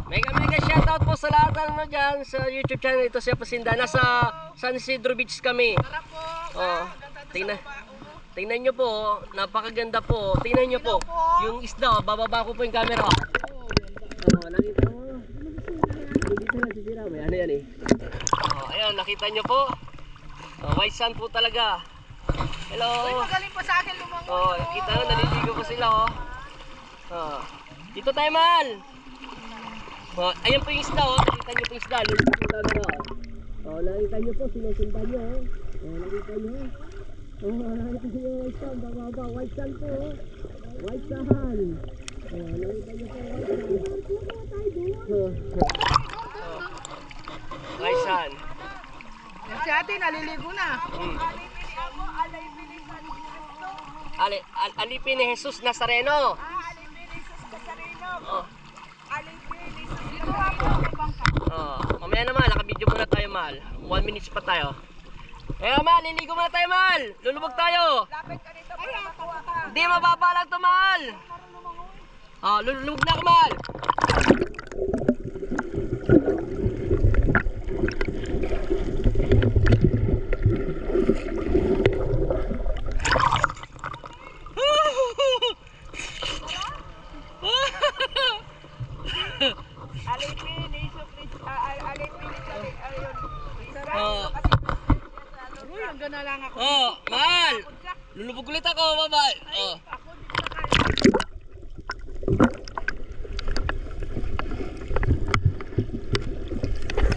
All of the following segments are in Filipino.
Mega shoutout po sa lahat ng dyan sa YouTube channel. Ito siya Pasinda. Nasa San Isidro Beach kami. Oh, tingnan nyo po, napakaganda po. Tingnan nyo po, yung isda, bababa ko po yung camera. Oh, nakita mo? Dito na sisira, may ano yan eh. Oh, ayun, nakita nyo po. Oh, white sand po talaga. Hello. Uy, magaling pa sa akin lumangoy. Oh, kita nyo, naliligo po sila oh. Oh, dito tayo mahal. Oh, ayan po yung isda oh, nakita nyo po yung isda. Lulubog po talaga oh. Oh, nakita nyo po, sinusundan nyo oh. Oh, nakita nyo oh. Oh, nakita nyo yung isda, bababa, white sand po oh. White sand. Oh, nakita nyo po white sand. Oh, white sand. Si ate, naliligo na. Alipin ni Jesus Nazareno. Oh. Oh, mamaya na mahal, nakabidyo muna tayo mahal. 1 minutes pa tayo. Eh mahal, liligo muna tayo mahal. Lulubog tayo. Lapit ka dito para makuha ka. Hindi mababa lang to mahal. Oh, lulubog na ako mahal. Alipin, alipin, ayun. Oh. Uy, hanggang na lang ako. Oh, mahal. Lulubog ulit ako, bye-bye. Oh. Ako dito na kayo.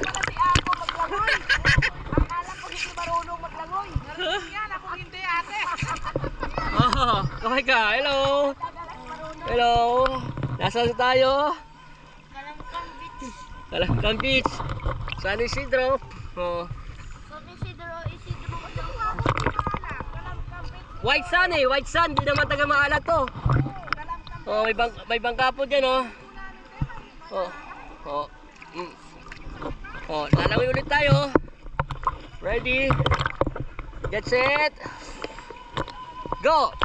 Kasi ako maglangoy. Akala ko hindi marunong maglangoy. Marunong yan, ako hindi ate. Oh, okay ka. Hello. Hello. Nasaan tayo? Kalangkang Beach. San Isidro. Oh. White sand eh, white sand. Di naman taga maalat to. Oh, may bangka po dyan oh. Oh. Oh. Oh, lalawin ulit tayo. Ready? Get set. Go.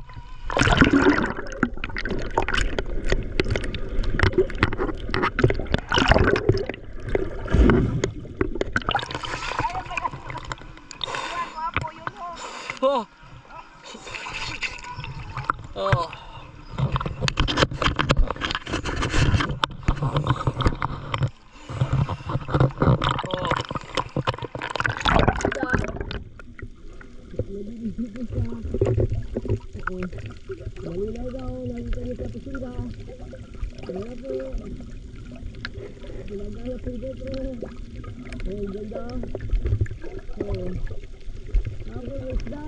Oh. Oh. Malinaw daw, nakita niyo sa Pasinda. Kaya po, ginagaya po dito. Oh, ganda. Oh. Ako yung isda.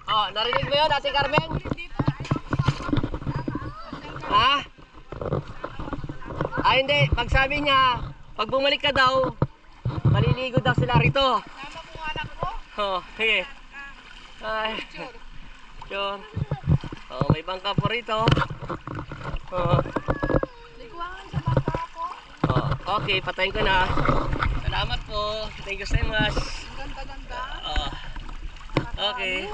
Oh, narinig mo yun, Ate Carmen? Ha? Ah, hindi. Pag sabi niya, pag bumalik ka daw, maliligo daw sila rito. Tama ko anak ko. Oh, sige. Ay. Yun. Oh, may bangka po rito. Oh. Liguan ka lang sa bangka ko. Oh, okay, patayin ko na. Salamat po. Thank you so much. Ang ganda-ganda. Oh. Okay.